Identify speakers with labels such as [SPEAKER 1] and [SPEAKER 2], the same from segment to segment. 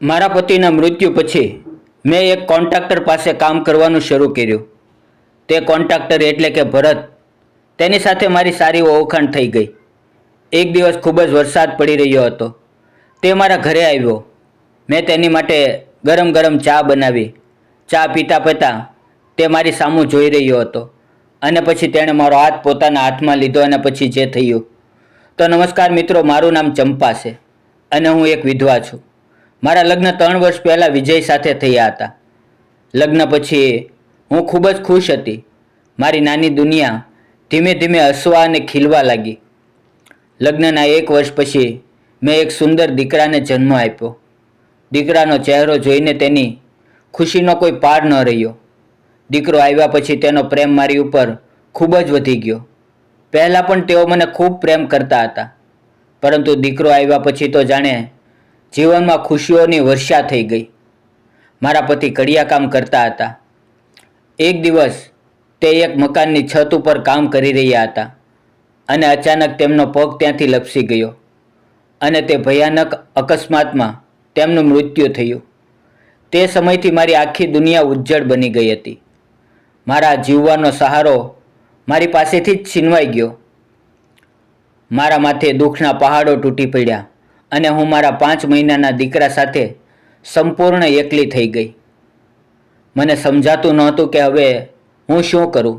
[SPEAKER 1] મારા પતિના મૃત્યુ પછી મેં એક કોન્ટ્રાક્ટર પાસે કામ કરવાનું શરૂ કર્યું. તે કોન્ટ્રાક્ટર એટલે કે ભરત. તેની સાથે મારી સારી ઓળખાણ થઈ ગઈ. એક દિવસ ખૂબ જ વરસાદ પડી રહ્યો હતો. તે મારા ઘરે આવ્યો. મેં તેની માટે ગરમ ગરમ ચા બનાવી. ચા પીતા પીતા તે મારી સામું જોઈ રહ્યો હતો અને પછી તેણે મારો હાથ પોતાના હાથમાં લીધો અને પછી જે થયું. તો નમસ્કાર મિત્રો, મારું નામ ચંપા છે અને હું એક વિધવા છું. મારા લગ્ન 3 વર્ષ પહેલાં વિજય સાથે થયા હતા. લગ્ન પછી હું ખૂબ જ ખુશ હતી. મારી નાની દુનિયા ધીમે ધીમે હસવા અને ખીલવા લાગી. લગ્નના 1 વર્ષ પછી મેં એક સુંદર દીકરાને જન્મ આપ્યો. દીકરાનો ચહેરો જોઈને તેની ખુશીનો કોઈ પાર ન રહ્યો. દીકરો આવ્યા પછી તેનો પ્રેમ મારી ઉપર ખૂબ જ વધી ગયો. પહેલાં પણ તેઓ મને ખૂબ પ્રેમ કરતા હતા, પરંતુ દીકરો આવ્યા પછી તો જાણે જીવનમાં ખુશીઓની વર્ષા થઈ ગઈ. મારા પતિ કડિયા કામ કરતા હતા. એક દિવસ તે એક મકાનની છત ઉપર કામ કરી રહ્યા હતા અને અચાનક તેમનો પગ ત્યાંથી લપસી ગયો અને તે ભયાનક અકસ્માતમાં તેમનું મૃત્યુ થયું. તે સમયથી મારી આખી દુનિયા ઉજ્જડ બની ગઈ હતી. મારા જીવવાનો સહારો મારી પાસેથી જ છીનવાઈ ગયો. મારા માથે દુઃખના પહાડો તૂટી પડ્યા અને હું મારા 5 મહિનાના દીકરા સાથે સંપૂર્ણ એકલી થઈ ગઈ. મને સમજાતું નહોતું કે હવે હું શું કરું,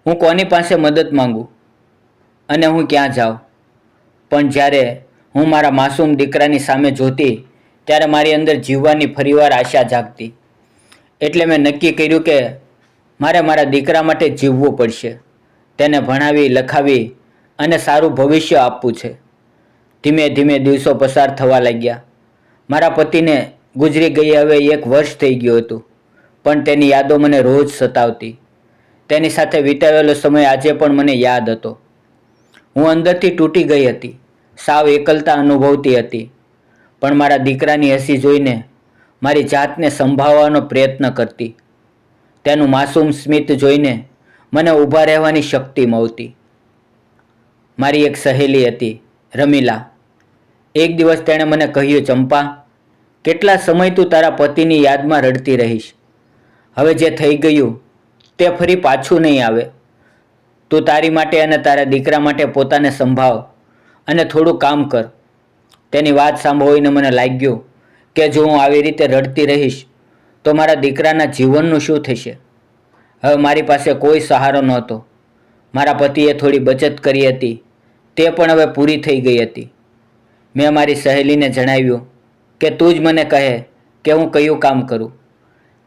[SPEAKER 1] હું કોની પાસે મદદ માંગુ અને હું ક્યાં જાઉં. પણ જ્યારે હું મારા માસૂમ દીકરાની સામે જોતી ત્યારે મારી અંદર જીવવાની ફરીવાર આશા જાગતી. એટલે મેં નક્કી કર્યું કે મારે મારા દીકરા માટે જીવવું પડશે. તેને ભણાવી લખાવી અને સારું ભવિષ્ય આપવું છે. ધીમે ધીમે દિવસો પસાર થવા લાગ્યા. મારા પતિને ગુજરી ગઈ હવે 1 વર્ષ થઈ ગયું હતું, પણ તેની યાદો મને રોજ સતાવતી. તેની સાથે વિતાવેલો સમય આજે પણ મને યાદ હતો. હું અંદરથી તૂટી ગઈ હતી, સાવ એકલતા અનુભવતી હતી. પણ મારા દીકરાની હસી જોઈને મારી જાતને સંભાળવાનો પ્રયત્ન કરતી. તેનું માસૂમ સ્મિત જોઈને મને ઊભા રહેવાની શક્તિ મળતી. મારી એક સહેલી હતી, રમીલા. એક દિવસ તેણે મને કહ્યું, ચંપા, કેટલા સમય તું તારા પતિની યાદમાં રડતી રહીશ. હવે જે થઈ ગયું તે ફરી પાછું નહીં આવે. તું તારી માટે અને તારા દીકરા માટે પોતાને સંભાળ અને થોડું કામ કર. તેની વાત સાંભળીને મને લાગ્યું કે જો હું આવી રીતે રડતી રહીશ તો મારા દીકરાના જીવનનું શું થશે. હવે મારી પાસે કોઈ સહારો નહોતો. મારા પતિએ થોડી બચત કરી હતી, તે પણ હવે પૂરી થઈ ગઈ હતી. મેં મારી સહેલીને જણાવ્યું કે તું જ મને કહે કે હું કયું કામ કરું.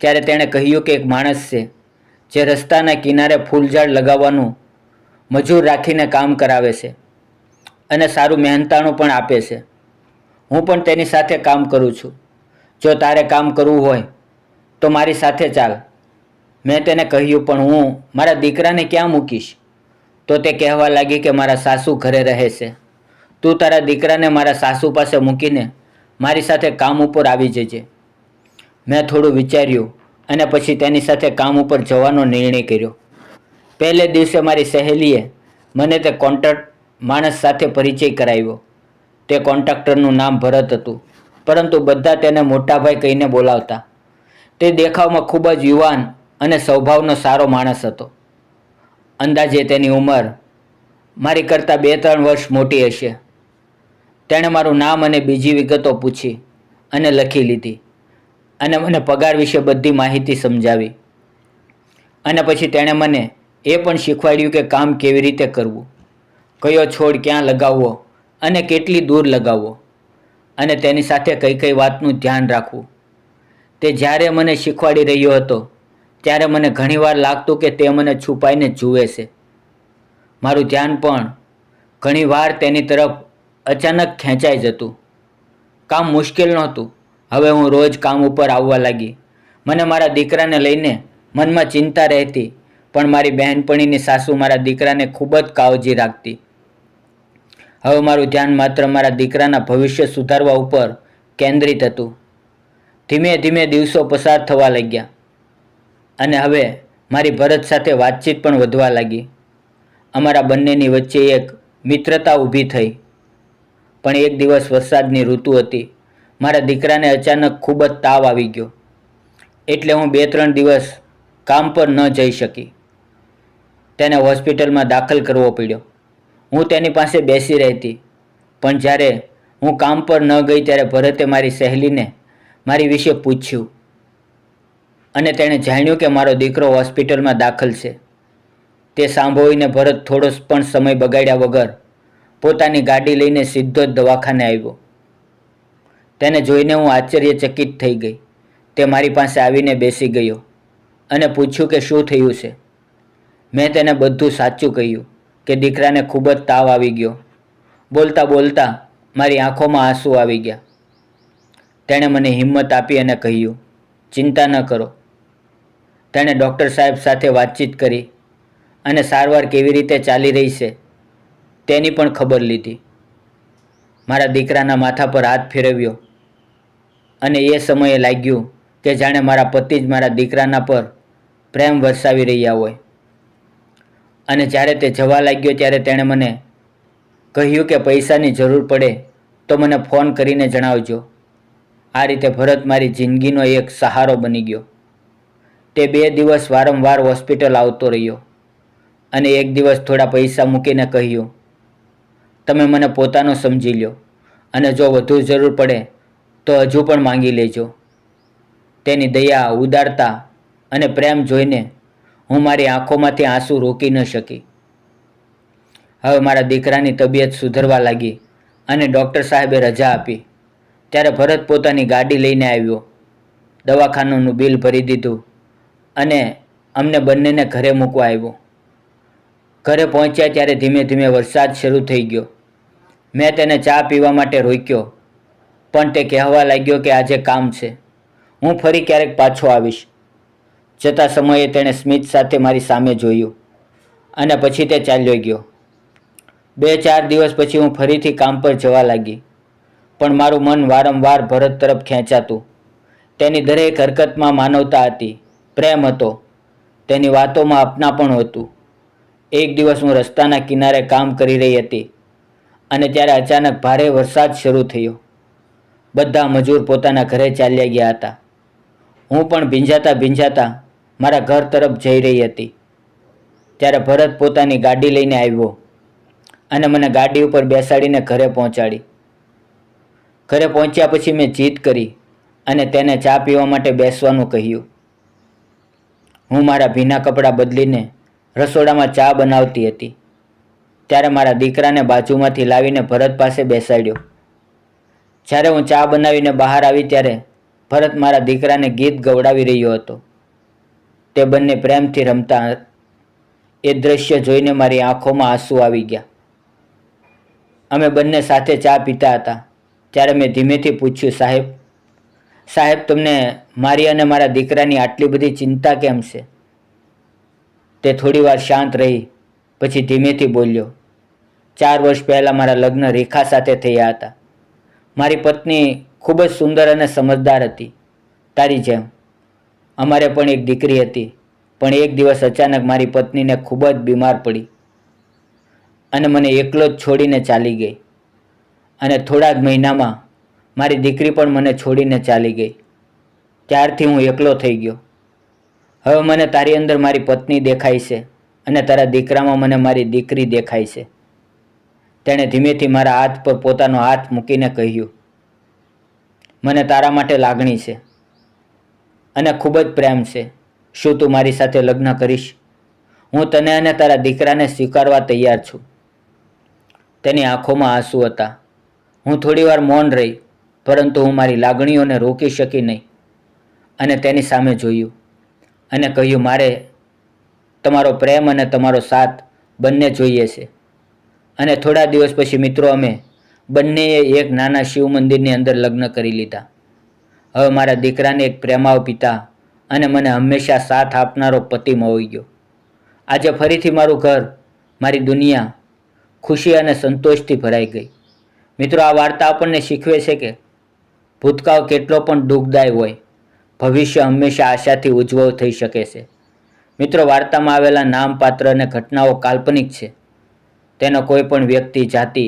[SPEAKER 1] ત્યારે તેણે કહ્યું કે એક માણસ છે જે રસ્તાના કિનારે ફૂલઝાડ લગાવવાનું મજૂર રાખીને કામ કરાવે છે અને સારું મહેનતાણું પણ આપે છે. હું પણ તેની સાથે કામ કરું છું. જો તારે કામ કરવું હોય તો મારી સાથે ચાલ. મેં તેને કહ્યું, પણ હું મારા દીકરાને ક્યાં મૂકીશ? તો તે કહેવા લાગી કે મારા સાસુ ઘરે રહે છે. તું તારા દીકરાને મારા સાસુ પાસે મૂકીને મારી સાથે કામ ઉપર આવી જજે. મેં થોડું વિચાર્યું અને પછી તેની સાથે કામ ઉપર જવાનો નિર્ણય કર્યો. પહેલે દિવસે મારી સહેલીએ મને તે કોન્ટ્રાક્ટ માણસ સાથે પરિચય કરાવ્યો. તે કોન્ટ્રાક્ટરનું નામ ભરત હતું, પરંતુ બધા તેને મોટાભાઈ કહીને બોલાવતા. તે દેખાવમાં ખૂબ જ યુવાન અને સ્વભાવનો સારો માણસ હતો. અંદાજે તેની ઉંમર મારી કરતાં 2-3 વર્ષ મોટી હશે. તેણે મારું નામ અને બીજી વિગતો પૂછી અને લખી લીધી અને મને પગાર વિશે બધી માહિતી સમજાવી. અને પછી તેણે મને એ પણ શીખવાડ્યું કે કામ કેવી રીતે કરવું, કયો છોડ ક્યાં લગાવવો અને કેટલી દૂર લગાવવો, અને તેની સાથે કઈ કઈ વાતનું ધ્યાન રાખવું. તે જ્યારે મને શીખવાડી રહ્યો હતો ત્યારે મને ઘણીવાર લાગતું કે તે મને છુપાઈને જુએ છે. મારું ધ્યાન પણ ઘણીવાર તેની તરફ અચાનક ખેંચાઈ જતું. કામ મુશ્કેલ નહોતું. હવે હું રોજ કામ ઉપર આવવા લાગી. મને મારા દીકરાને લઈને મનમાં ચિંતા રહેતી, પણ મારી બહેનપણીની સાસુ મારા દીકરાને ખૂબ જ કાળજી રાખતી. હવે મારું ધ્યાન માત્ર મારા દીકરાના ભવિષ્ય સુધારવા ઉપર કેન્દ્રિત હતું. ધીમે ધીમે દિવસો પસાર થવા લાગ્યા અને હવે મારી ભરત સાથે વાતચીત પણ વધવા લાગી. અમારા બંનેની વચ્ચે એક મિત્રતા ઊભી થઈ. પણ એક દિવસ વરસાદની ઋતુ હતી. મારા દીકરાને અચાનક ખૂબ જ તાવ આવી ગયો, એટલે હું 2-3 દિવસ કામ પર ન જઈ શકી. તેને હોસ્પિટલમાં દાખલ કરવો પડ્યો. હું તેની પાસે બેસી રહેતી, પણ જ્યારે હું કામ પર ન ગઈ ત્યારે ભરતે મારી સહેલીને મારી વિશે પૂછ્યું અને તેણે જાણ્યું કે મારો દીકરો હોસ્પિટલમાં દાખલ છે. તે સાંભળીને ભરત થોડો પણ સમય બગાડ્યા વગર પોતાની ગાડી લઈને સીધો જ દવાખાને આવ્યો. તેને જોઈને હું આશ્ચર્યચકિત થઈ ગઈ. તે મારી પાસે આવીને બેસી ગયો અને પૂછ્યું કે શું થયું છે. મેં તેને બધું સાચું કહ્યું કે દીકરાને ખૂબ જ તાવ આવી ગયો. બોલતા બોલતા મારી આંખોમાં આંસુ આવી ગયા. તેણે મને હિંમત આપી અને કહ્યું, ચિંતા ન કરો. તેણે ડૉક્ટર સાહેબ સાથે વાતચીત કરી અને સારવાર કેવી રીતે ચાલી રહી છે તેની પણ ખબર લીધી. મારા દીકરાના માથા પર હાથ ફેરવ્યો અને એ સમયે લાગ્યું કે જાણે મારા પતિ જ મારા દીકરાના પર પ્રેમ વરસાવી રહ્યા હોય. અને જ્યારે તે જવા લાગ્યો ત્યારે તેણે મને કહ્યું કે પૈસાની જરૂર પડે તો મને ફોન કરીને જણાવજો. આ રીતે ભરત મારી જિંદગીનો એક સહારો બની ગયો. તે 2 દિવસ વારંવાર હોસ્પિટલ આવતો રહ્યો અને એક દિવસ થોડા પૈસા મૂકીને કહ્યું, તમે મને પોતાનો સમજી લો અને જો વધુ જરૂર પડે તો હજુ પણ માંગી લેજો. તેની દયા, ઉદારતા અને પ્રેમ જોઈને હું મારી આંખોમાંથી આંસુ રોકી ન શકી. હવે મારા દીકરાની તબિયત સુધરવા લાગી અને ડૉક્ટર સાહેબે રજા આપી. ત્યારે ભરત પોતાની ગાડી લઈને આવ્યો, દવાખાનાનું બિલ ભરી દીધું અને અમને બંનેને ઘરે મૂકવા આવ્યો. ઘરે પહોંચ્યા ત્યારે ધીમે ધીમે વરસાદ શરૂ થઈ ગયો. મેં તેને ચા પીવા માટે રોક્યો, પણ તે કહેવા લાગ્યો કે આજે કામ છે, હું ફરી ક્યારેક પાછો આવીશ. જતા સમયે તેણે સ્મિત સાથે મારી સામે જોયું અને પછી તે ચાલ્યો ગયો. 2-4 દિવસ પછી હું ફરીથી કામ પર જવા લાગી, પણ મારું મન વારંવાર ભરત તરફ ખેંચાતું. તેની દરેક હરકતમાં માનવતા હતી, પ્રેમ હતો, તેની વાતોમાં અપનાપણ હતું. એક દિવસ હું રસ્તાના કિનારે કામ કરી રહી હતી અને ત્યારે અચાનક ભારે વરસાદ શરૂ થયો. બધા મજૂર પોતાના ઘરે ચાલ્યા ગયા હતા. હું પણ ભીંજાતા ભીંજાતા મારા ઘર તરફ જઈ રહી હતી. ત્યારે ભરત પોતાની ગાડી લઈને આવ્યો અને મને ગાડી ઉપર બેસાડીને ઘરે પહોંચાડી. ઘરે પહોંચ્યા પછી મેં જીદ કરી અને તેને ચા પીવા માટે બેસવાનું કહ્યું. હું મારા ભીના કપડાં બદલીને રસોડામાં ચા બનાવતી હતી. ત્યારે મારા દીકરાને બાજુમાંથી લાવીને ભરત પાસે બેસાડ્યો. જ્યારે હું ચા બનાવીને બહાર આવી ત્યારે ભરત મારા દીકરાને ગીત ગવડાવી રહ્યો હતો. તે બંને પ્રેમથી રમતા. એ દ્રશ્ય જોઈને મારી આંખોમાં આંસુ આવી ગયા. અમે બંને સાથે ચા પીતા હતા ત્યારે મેં ધીમેથી પૂછ્યું, સાહેબ તમને મારી અને મારા દીકરાની આટલી બધી ચિંતા કેમ છે? તે થોડીવાર શાંત રહી પછી ધીમેથી બોલ્યો, 4 વર્ષ પહેલાં મારા લગ્ન રેખા સાથે થયા હતા. મારી પત્ની ખૂબ જ સુંદર અને સમજદાર હતી, તારી જેમ. અમારે પણ એક દીકરી હતી, પણ એક દિવસ અચાનક મારી પત્નીને ખૂબ જ બીમાર પડી અને મને એકલો જ છોડીને ચાલી ગઈ. અને થોડા જ મહિનામાં મારી દીકરી પણ મને છોડીને ચાલી ગઈ. ત્યારથી હું એકલો થઈ ગયો. હવે મને તારી અંદર મારી પત્ની દેખાય છે અને તારા દીકરામાં મને મારી દીકરી દેખાય છે. તેણે ધીમેથી મારા હાથ પર પોતાનો હાથ મૂકીને કહ્યું, મને તારા માટે લાગણી છે અને ખૂબ જ પ્રેમ છે. શું તું મારી સાથે લગ્ન કરીશ? હું તને અને તારા દીકરાને સ્વીકારવા તૈયાર છું. તેની આંખોમાં આંસુ હતા. હું થોડીવાર મૌન રહી, પરંતુ હું મારી લાગણીઓને રોકી શકી નહીં અને તેની સામે જોયું અને કહ્યું, મારે તમારો પ્રેમ અને તમારો સાથ બંને જોઈએ છે. અને થોડા દિવસ પછી મિત્રો અમે બંનેએ એક નાના શિવ મંદિરની અંદર લગ્ન કરી લીધા. હવે મારા દીકરાને એક પ્રેમાળ પિતા અને મને હંમેશા સાથ આપનારો પતિ મળી ગયો. આજે ફરીથી મારું ઘર, મારી દુનિયા ખુશી અને સંતોષથી ભરાઈ ગઈ. મિત્રો, આ વાર્તા આપણને શીખવે છે કે ભૂતકાળ કેટલો પણ દુઃખદાયી હોય, ભવિષ્ય હંમેશા આશાથી ઉજ્જવળ થઈ શકે છે. મિત્રો, વાર્તામાં આવેલા નામ, પાત્ર અને ઘટનાઓ કાલ્પનિક છે. તેનો કોઈ પણ વ્યક્તિ, જાતિ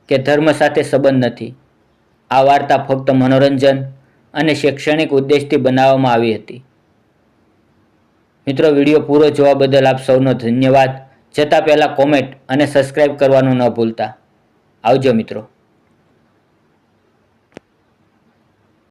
[SPEAKER 1] કે ધર્મ સાથે સંબંધ નથી. આ વાર્તા ફક્ત મનોરંજન અને શૈક્ષણિક ઉદ્દેશથી બનાવવામાં આવી હતી. મિત્રો, વિડીયો પૂરો જોવા બદલ આપ સૌનો ધન્યવાદ. જતાં પહેલાં કોમેન્ટ અને સબસ્ક્રાઇબ કરવાનું ન ભૂલતા. આવજો મિત્રો.